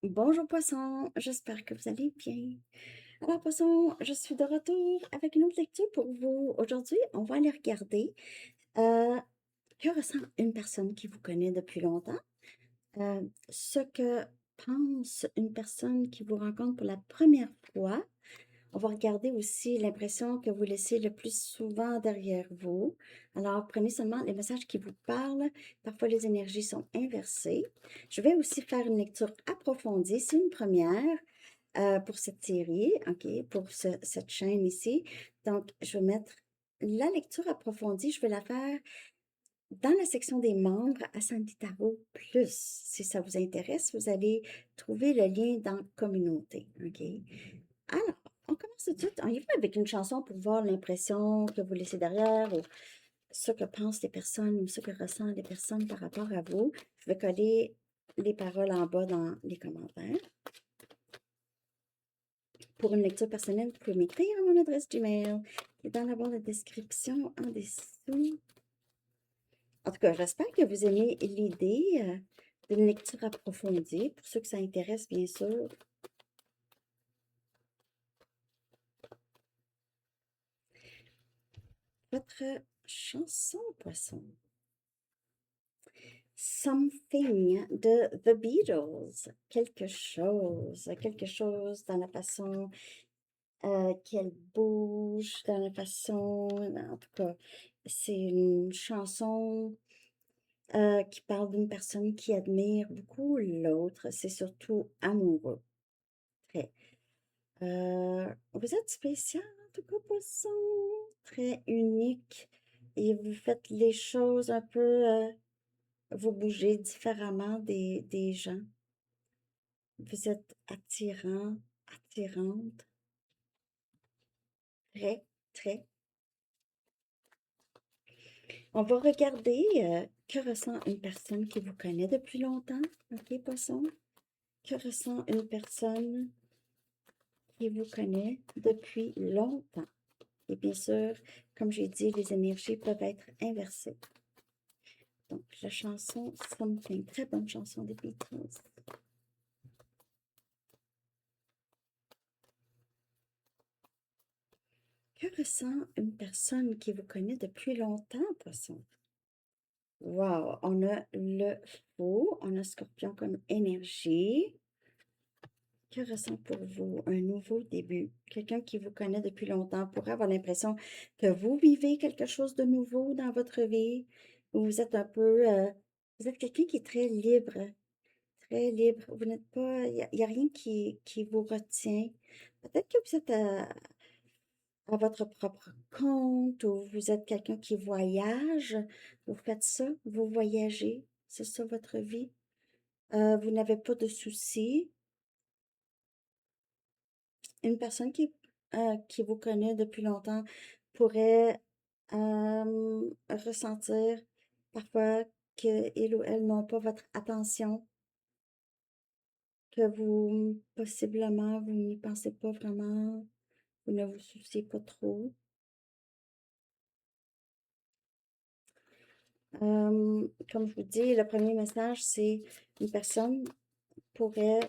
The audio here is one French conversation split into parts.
Bonjour poisson, j'espère que vous allez bien. Alors poisson, je suis de retour avec une autre lecture pour vous. Aujourd'hui, on va aller regarder euh, que ressent une personne qui vous connaît depuis longtemps, ce que pense une personne qui vous rencontre pour la première fois. On va regarder aussi l'impression que vous laissez le plus souvent derrière vous. Alors, prenez seulement les messages qui vous parlent. Parfois, les énergies sont inversées. Je vais aussi faire une lecture approfondie. C'est une première pour cette série, OK, pour cette chaîne ici. Donc, je vais mettre la lecture approfondie. Je vais la faire dans la section des membres à Sandy Tarot Plus. Si ça vous intéresse, vous allez trouver le lien dans Communauté, OK? Alors, on commence tout de suite. On y va avec une chanson pour voir l'impression que vous laissez derrière ou ce que pensent les personnes ou ce que ressentent les personnes par rapport à vous. Je vais coller les paroles en bas dans les commentaires. Pour une lecture personnelle, vous pouvez m'écrire à mon adresse Gmail qui est dans la barre de description en dessous. En tout cas, j'espère que vous aimez l'idée d'une lecture approfondie. Pour ceux que ça intéresse, bien sûr. Votre chanson, poisson. Something de The Beatles. Quelque chose dans la façon qu'elle bouge, dans la façon, en tout cas, c'est une chanson qui parle d'une personne qui admire beaucoup l'autre. C'est surtout amoureux. Très. Vous êtes spécial, en tout cas, poisson. Très unique. Et vous faites les choses un peu, vous bougez différemment des gens. Vous êtes attirant, attirante. Très, très. On va regarder que ressent une personne qui vous connaît depuis longtemps. OK, poisson? Que ressent une personne qui vous connaît depuis longtemps? Et bien sûr, comme j'ai dit, les énergies peuvent être inversées. Donc, la chanson Something, très bonne chanson des Beatles. Que ressent une personne qui vous connaît depuis longtemps, poisson? Wow, on a le fou, on a Scorpion comme énergie. Que ressent pour vous un nouveau début? Quelqu'un qui vous connaît depuis longtemps pourrait avoir l'impression que vous vivez quelque chose de nouveau dans votre vie, ou vous êtes un peu, vous êtes quelqu'un qui est très libre, très libre. Vous n'êtes pas, il y a rien qui vous retient. Peut-être que vous êtes à votre propre compte, ou vous êtes quelqu'un qui voyage. Vous faites ça, vous voyagez, c'est ça votre vie. Vous n'avez pas de soucis. Une personne qui vous connaît depuis longtemps pourrait ressentir parfois qu'il ou elle n'ont pas votre attention, que vous, possiblement, vous n'y pensez pas vraiment, vous ne vous souciez pas trop. Comme je vous dis, le premier message, c'est une personne pourrait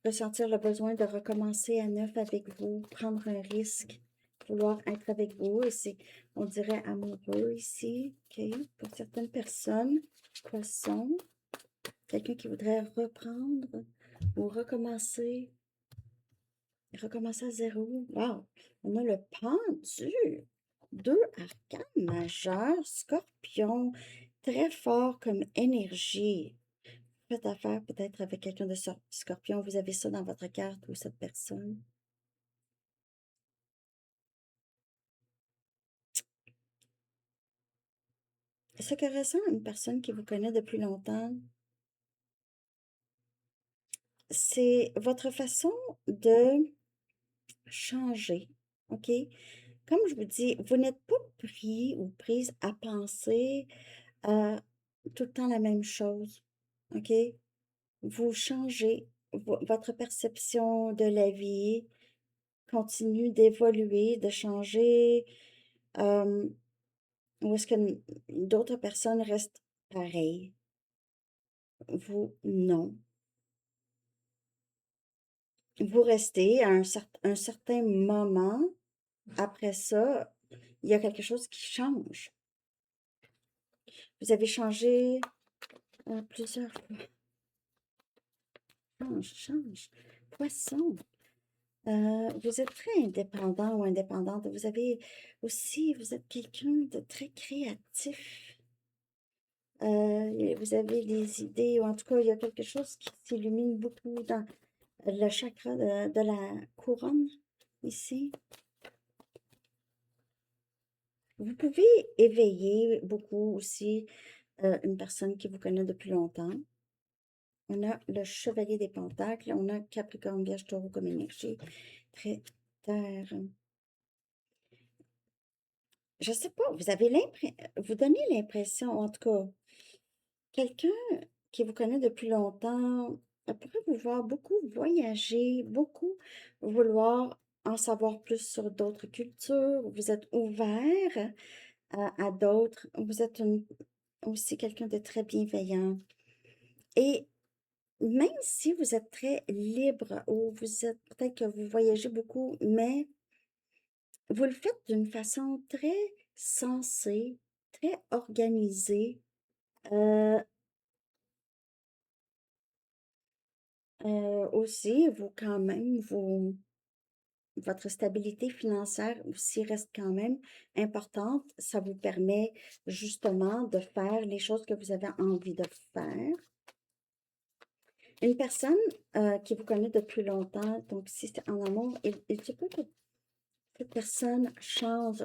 ressentir le besoin de recommencer à neuf avec vous, prendre un risque, vouloir être avec vous. Et c'est, on dirait, amoureux ici, OK? Pour certaines personnes, poissons, quelqu'un qui voudrait reprendre ou recommencer à zéro. Wow! On a le pendu. Deux arcanes majeurs, scorpion, très fort comme énergie. Faites affaire peut-être avec quelqu'un de scorpion. Vous avez ça dans votre carte ou cette personne. Ce que ressent une personne qui vous connaît depuis longtemps, c'est votre façon de changer, OK? Comme je vous dis, vous n'êtes pas pris ou prise à penser tout le temps la même chose, OK? Vous changez, votre perception de la vie continue d'évoluer, de changer, euh, ou est-ce que d'autres personnes restent pareilles? Vous, non. vous restez à un certain moment. Après ça, il y a quelque chose qui change. Vous avez changé plusieurs fois. Change. Poisson. Vous êtes très indépendant ou indépendante. Vous êtes quelqu'un de très créatif. Vous avez des idées, ou en tout cas, il y a quelque chose qui s'illumine beaucoup dans le chakra de la couronne, ici. Vous pouvez éveiller beaucoup aussi une personne qui vous connaît depuis longtemps. On a le chevalier des pentacles, on a Capricorne, Vierge, Taureau comme énergie. Très terre. Je sais pas, vous donnez l'impression, en tout cas, quelqu'un qui vous connaît depuis longtemps pourrait vous voir beaucoup voyager, beaucoup vouloir en savoir plus sur d'autres cultures. Vous êtes ouvert à d'autres. Vous êtes aussi quelqu'un de très bienveillant. Et même si vous êtes très libre ou peut-être que vous voyagez beaucoup, mais vous le faites d'une façon très sensée, très organisée. Euh, Aussi, votre stabilité financière aussi reste quand même importante. Ça vous permet justement de faire les choses que vous avez envie de faire. Une personne qui vous connaît depuis longtemps, donc si c'est en amour, il se peut que cette personne change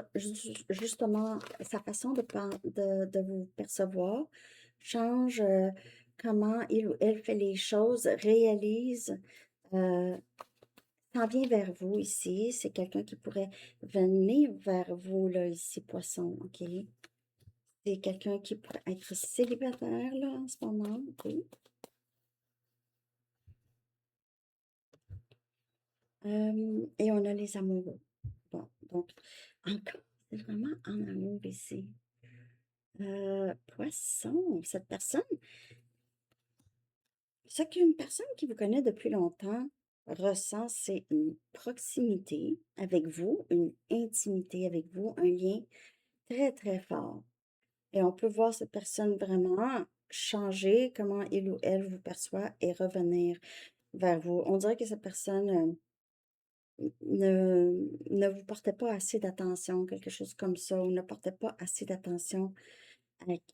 justement sa façon de vous percevoir, change comment il ou elle fait les choses, réalise, euh, s'en vient vers vous ici. C'est quelqu'un qui pourrait venir vers vous, là, ici, poisson, OK? C'est quelqu'un qui pourrait être célibataire, là, en ce moment, OK? Et on a les amoureux. Bon, donc, encore, c'est vraiment en amour ici. Poisson, ce qu'une personne qui vous connaît depuis longtemps ressent, c'est une proximité avec vous, une intimité avec vous, un lien très, très fort. Et on peut voir cette personne vraiment changer comment il ou elle vous perçoit et revenir vers vous. On dirait que cette personne ne vous portait pas assez d'attention, quelque chose comme ça, ou ne portait pas assez d'attention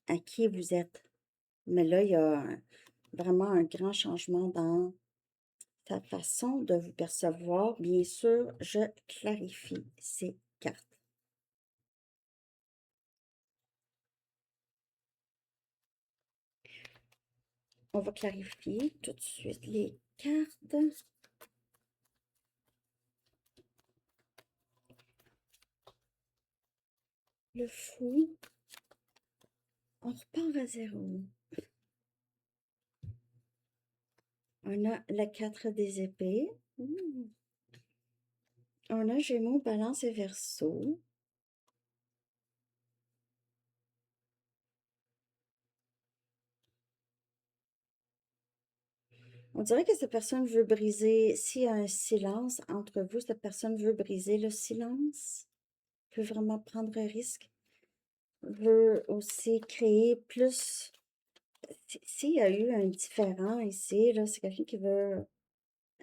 à qui vous êtes. Mais là, il y a vraiment un grand changement dans ta façon de vous percevoir. Bien sûr, je clarifie ces cartes. On va clarifier tout de suite les cartes. Le fou. On repart à zéro. On a la 4 des épées. On a Gémeaux, Balance et Verseau. On dirait que cette personne veut briser, s'il y a un silence entre vous, cette personne veut briser le silence, veut vraiment prendre un risque, veut aussi créer plus. S'il y a eu un différend ici, là, c'est quelqu'un qui veut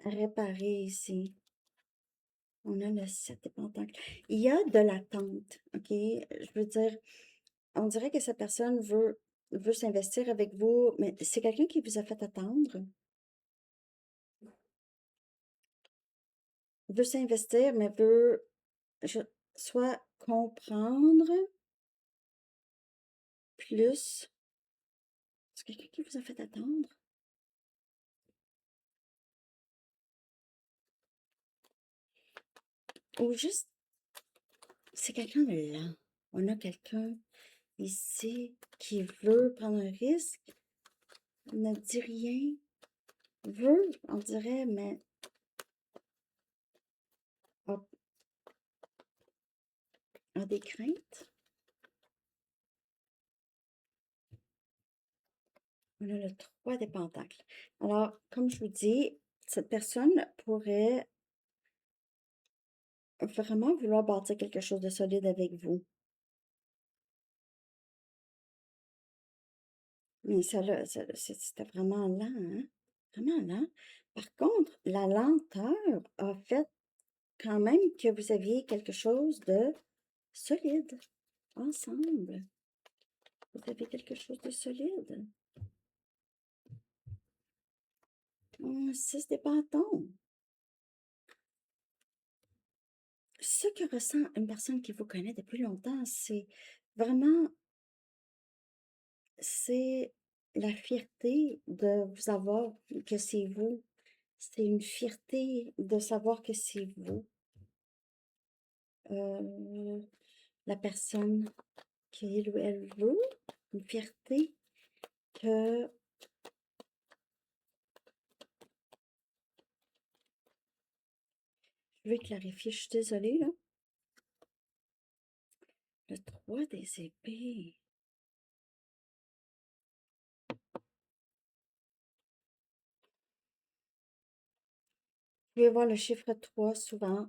réparer ici. On a le 7 des pentacles. Il y a de l'attente, OK? Je veux dire, on dirait que cette personne veut s'investir avec vous, mais c'est quelqu'un qui vous a fait attendre. Veut s'investir, mais veut soit comprendre plus. C'est quelqu'un qui vous a fait attendre. Ou juste, c'est quelqu'un de lent. On a quelqu'un ici qui veut prendre un risque, ne dit rien, veut, on dirait, mais a, a des craintes. On a le 3 des pentacles. Alors, comme je vous dis, cette personne pourrait vraiment vouloir bâtir quelque chose de solide avec vous. Mais c'était vraiment lent, hein? Vraiment lent. Par contre, la lenteur a fait quand même que vous aviez quelque chose de solide ensemble. Vous avez quelque chose de solide. 6 des bâtons. Ce que ressent une personne qui vous connaît depuis longtemps, c'est vraiment, c'est la fierté de vous avoir, que c'est vous. C'est une fierté de savoir que c'est vous. Euh, la personne qu'il ou elle veut, une fierté que je vais clarifier. Je suis désolée, là. Le 3 des épées. Vous pouvez voir le chiffre 3 souvent.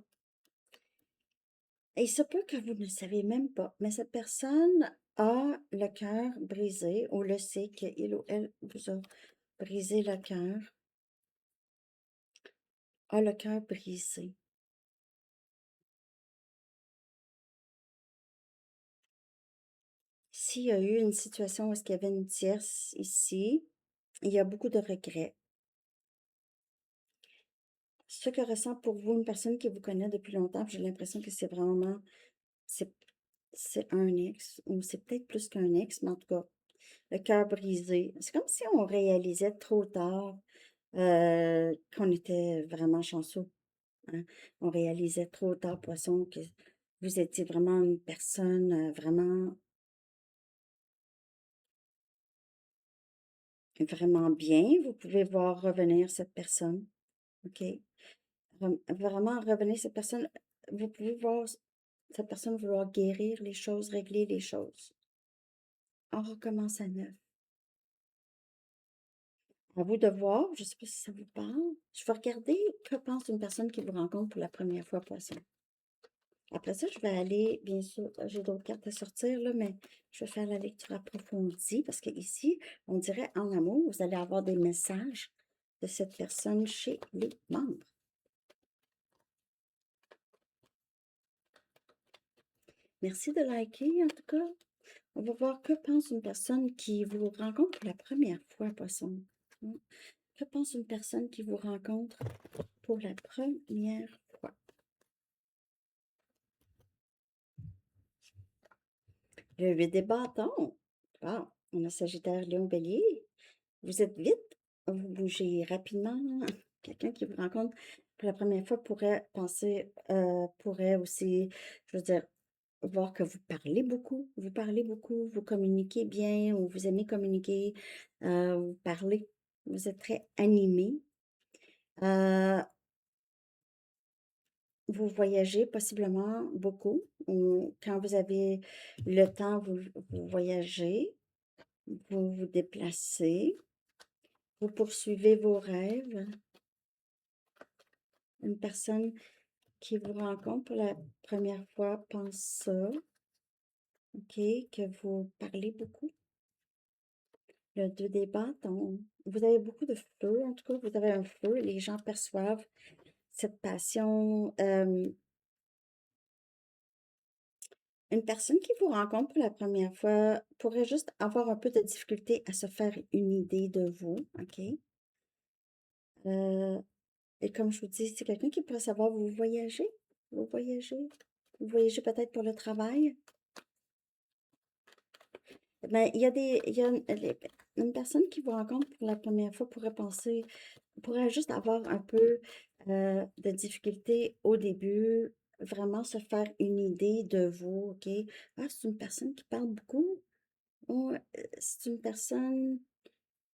Et il se peut que vous ne le savez même pas, mais cette personne a le cœur brisé ou le sait qu'il ou elle vous a brisé le cœur, a le cœur brisé. S'il y a eu une situation où il y avait une tierce ici, il y a beaucoup de regrets. Ce que ressent pour vous une personne qui vous connaît depuis longtemps, j'ai l'impression que c'est vraiment, c'est c'est un ex, ou c'est peut-être plus qu'un ex, mais en tout cas, le cœur brisé. C'est comme si on réalisait trop tard qu'on était vraiment chanceux, hein. On réalisait trop tard, poisson, que vous étiez vraiment une personne vraiment, vraiment bien. Vous pouvez voir revenir cette personne, OK? Vraiment revenir cette personne. Vous pouvez voir cette personne vouloir guérir les choses, régler les choses. On recommence à neuf. À vous de voir, je ne sais pas si ça vous parle. Je vais regarder que pense une personne qui vous rencontre pour la première fois, poisson. Après ça, je vais aller, bien sûr, j'ai d'autres cartes à sortir, là, mais je vais faire la lecture approfondie parce qu'ici, on dirait en amour, vous allez avoir des messages de cette personne chez les membres. Merci de liker, en tout cas. On va voir que pense une personne qui vous rencontre pour la première fois, poisson. Que pense une personne qui vous rencontre pour la première fois? Le 8 des bâtons. Ah, on a Sagittaire, Lion, Bélier. Vous êtes vite, vous bougez rapidement. Quelqu'un qui vous rencontre pour la première fois pourrait penser, pourrait aussi, je veux dire, voir que vous parlez beaucoup, vous communiquez bien, ou vous aimez communiquer, vous parlez, vous êtes très animé. Vous voyagez possiblement beaucoup, ou quand vous avez le temps, vous voyagez, vous vous déplacez, vous poursuivez vos rêves. Une personne qui vous rencontre pour la première fois pense ça, OK, que vous parlez beaucoup. Le 2 des bâtons. Vous avez beaucoup de feu, en tout cas, vous avez un feu, les gens perçoivent cette passion. Une personne qui vous rencontre pour la première fois pourrait juste avoir un peu de difficulté à se faire une idée de vous, OK? Euh, et comme je vous dis, c'est quelqu'un qui pourrait savoir, vous voyagez, vous voyagez peut-être pour le travail. Ben, il y a une personne qui vous rencontre pour la première fois pourrait penser, pourrait juste avoir un peu de difficulté au début, vraiment se faire une idée de vous, OK? Ah, c'est une personne qui parle beaucoup. Ou c'est une personne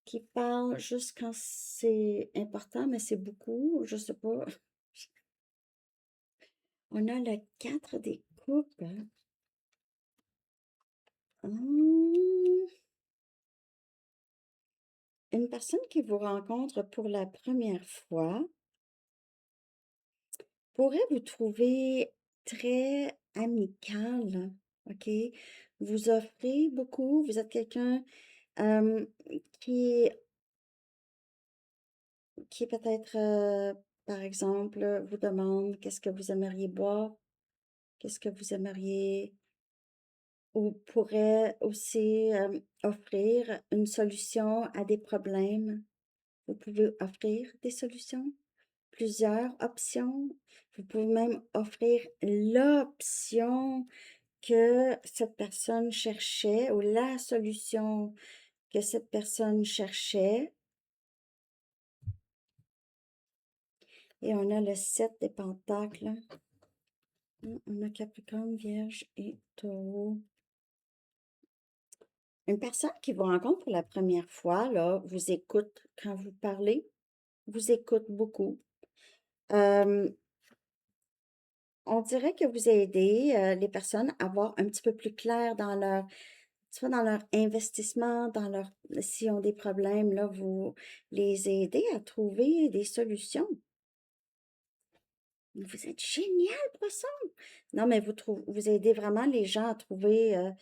qui parle juste quand c'est important, mais c'est beaucoup, je sais pas. On a le 4 des coupes. Hum, Une personne qui vous rencontre pour la première fois pourrais vous trouver très amical, OK? Vous offrez beaucoup, vous êtes quelqu'un euh, qui, qui peut-être, par exemple, vous demande qu'est-ce que vous aimeriez boire, qu'est-ce que vous aimeriez, ou pourrait aussi offrir une solution à des problèmes. Vous pouvez offrir des solutions, plusieurs options. Vous pouvez même offrir l'option que cette personne cherchait ou la solution que cette personne cherchait. Et on a le 7 des pentacles. On a Capricorne, Vierge et Taureau. Une personne qui vous rencontre pour la première fois, là, vous écoute quand vous parlez, vous écoute beaucoup. Euh, on dirait que vous aidez les personnes à voir un petit peu plus clair dans leur, soit dans leur investissement, dans leur, s'ils ont des problèmes, là, vous les aidez à trouver des solutions. Vous êtes génial, poisson! Non, mais vous aidez vraiment les gens à trouver,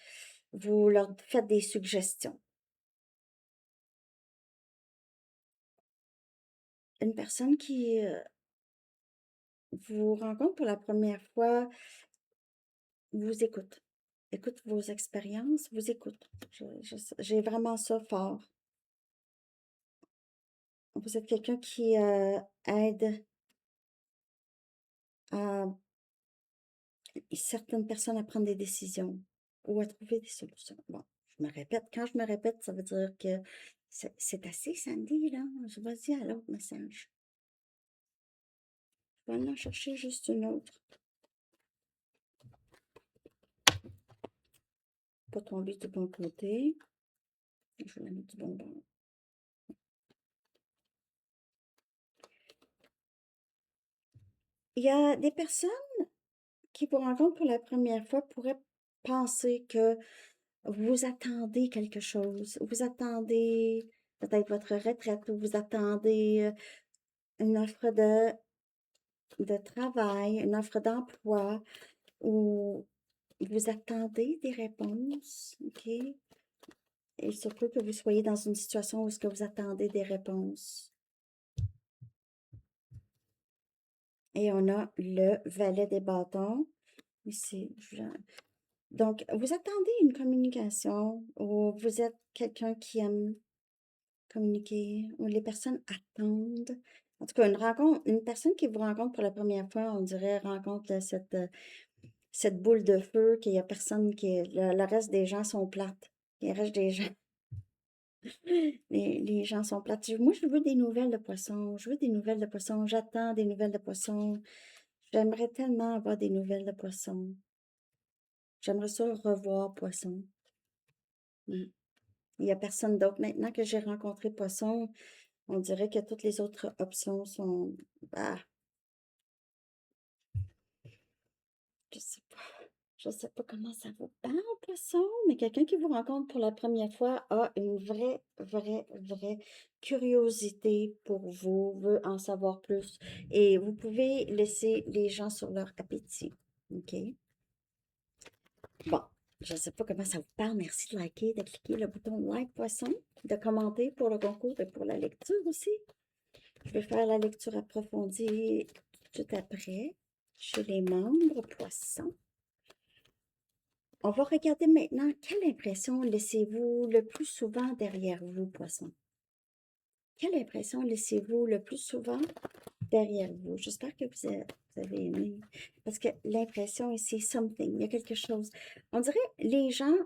vous leur faites des suggestions. Une personne qui vous rencontre pour la première fois, vous écoute. Écoute vos expériences, vous écoute. J'ai vraiment ça fort. Vous êtes quelqu'un qui aide à certaines personnes à prendre des décisions ou à trouver des solutions. Bon, je me répète. Quand je me répète, ça veut dire que c'est assez, Sandy, là. Je vais-y à l'autre message. Je vais aller en chercher juste une autre. Pas tomber du bon côté. Je vais la mettre du bon bord. Il y a des personnes qui vous rencontrent pour la première fois pourraient penser que vous attendez quelque chose. Vous attendez peut-être votre retraite ou vous attendez une offre de travail, une offre d'emploi ou vous attendez des réponses, OK? Et il se peut que vous soyez dans une situation où est-ce que vous attendez des réponses. Et on a le valet des bâtons. Ici, donc, vous attendez une communication ou vous êtes quelqu'un qui aime communiquer ou les personnes attendent. En tout cas, une personne qui vous rencontre pour la première fois, on dirait, rencontre cette boule de feu qu'il n'y a personne le reste des gens sont plates. Il reste des gens, les gens sont plates. Moi, je veux des nouvelles de poisson. Je veux des nouvelles de poisson. J'attends des nouvelles de poisson. J'aimerais tellement avoir des nouvelles de poisson. J'aimerais ça revoir poisson. Il n'y a personne d'autre. Maintenant que j'ai rencontré poisson, on dirait que toutes les autres options sont... Ah, je sais pas. Je sais pas comment ça vous parle, poisson, mais quelqu'un qui vous rencontre pour la première fois a une vraie curiosité pour vous, veut en savoir plus. Et vous pouvez laisser les gens sur leur appétit. OK? Bon, je ne sais pas comment ça vous parle. Merci de liker, de cliquer le bouton like, poisson, de commenter pour le concours et pour la lecture aussi. Je vais faire la lecture approfondie tout après chez les membres poissons. On va regarder maintenant quelle impression laissez-vous le plus souvent derrière vous, poisson. Quelle impression laissez-vous le plus souvent derrière vous? J'espère que vous avez aimé. Parce que l'impression ici, something, il y a quelque chose. On dirait les gens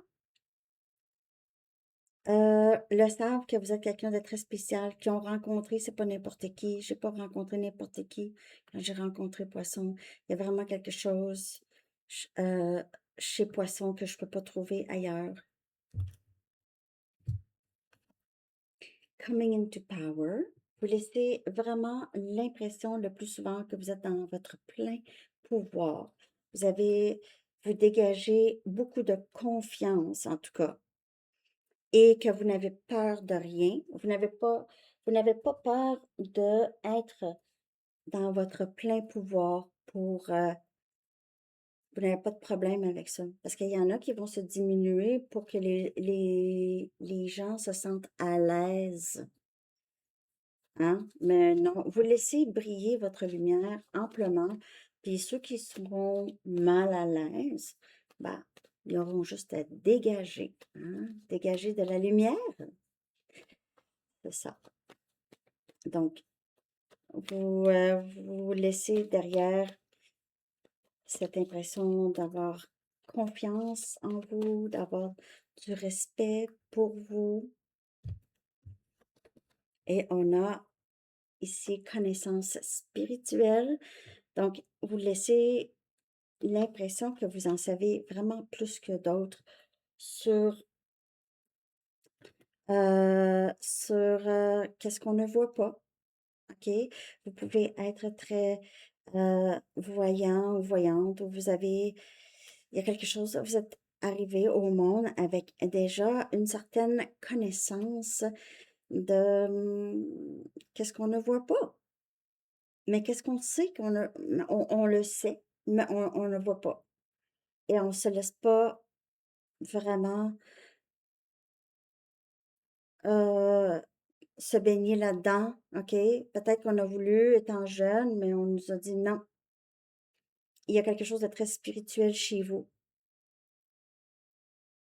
le savent que vous êtes quelqu'un de très spécial, qui ont rencontré, c'est pas n'importe qui. J'ai pas rencontré n'importe qui quand j'ai rencontré Poisson. Il y a vraiment quelque chose chez Poisson que je peux pas trouver ailleurs. Coming into power, vous laissez vraiment l'impression le plus souvent que vous êtes dans votre plein pouvoir. Vous dégagez beaucoup de confiance, en tout cas, et que vous n'avez peur de rien. Vous n'avez pas peur d'être dans votre plein pouvoir pour... vous n'avez pas de problème avec ça. Parce qu'il y en a qui vont se diminuer pour que les gens se sentent à l'aise. Hein? Mais non, vous laissez briller votre lumière amplement. Puis ceux qui seront mal à l'aise, bah, ils auront juste à dégager. Hein? Dégager de la lumière. C'est ça. Donc, vous laissez derrière cette impression d'avoir confiance en vous, d'avoir du respect pour vous. Et on a ici connaissance spirituelle. Donc, vous laissez l'impression que vous en savez vraiment plus que d'autres sur, qu'est-ce qu'on ne voit pas. OK? Vous pouvez être très voyant ou voyante, ou il y a quelque chose, vous êtes arrivé au monde avec déjà une certaine connaissance de qu'est-ce qu'on ne voit pas. Mais qu'est-ce qu'on sait on le sait, mais on ne voit pas. Et on ne se laisse pas vraiment se baigner là-dedans, OK? Peut-être qu'on a voulu étant jeune, mais on nous a dit non. Il y a quelque chose de très spirituel chez vous.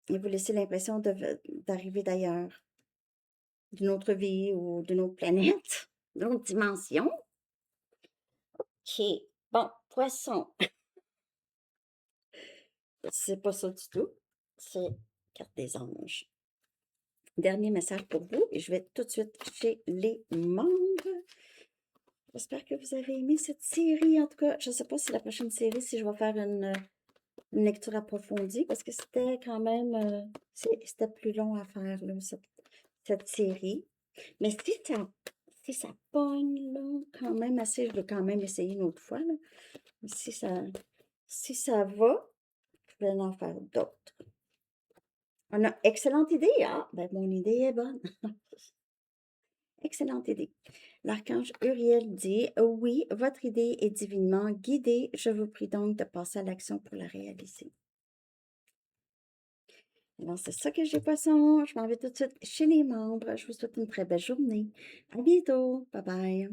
Et vous laissez l'impression d'arriver d'ailleurs, d'une autre vie ou d'une autre planète, d'une autre dimension. OK. Bon, poisson. C'est pas ça du tout. C'est carte des anges. Dernier message pour vous et je vais tout de suite chez les membres. J'espère que vous avez aimé cette série. En tout cas, je ne sais pas si la prochaine série, si je vais faire une lecture approfondie parce que c'était quand même, c'était plus long à faire, là, cette série. Mais si ça pogne, là, quand même assez, je vais quand même essayer une autre fois, là. Si ça va, je vais en faire d'autres. On a excellente idée, hein? Ben, mon idée est bonne. Excellente idée. L'archange Uriel dit, oui, votre idée est divinement guidée. Je vous prie donc de passer à l'action pour la réaliser. Alors, c'est ça que j'ai, poisson. Je m'en vais tout de suite chez les membres. Je vous souhaite une très belle journée. À bientôt. Bye bye.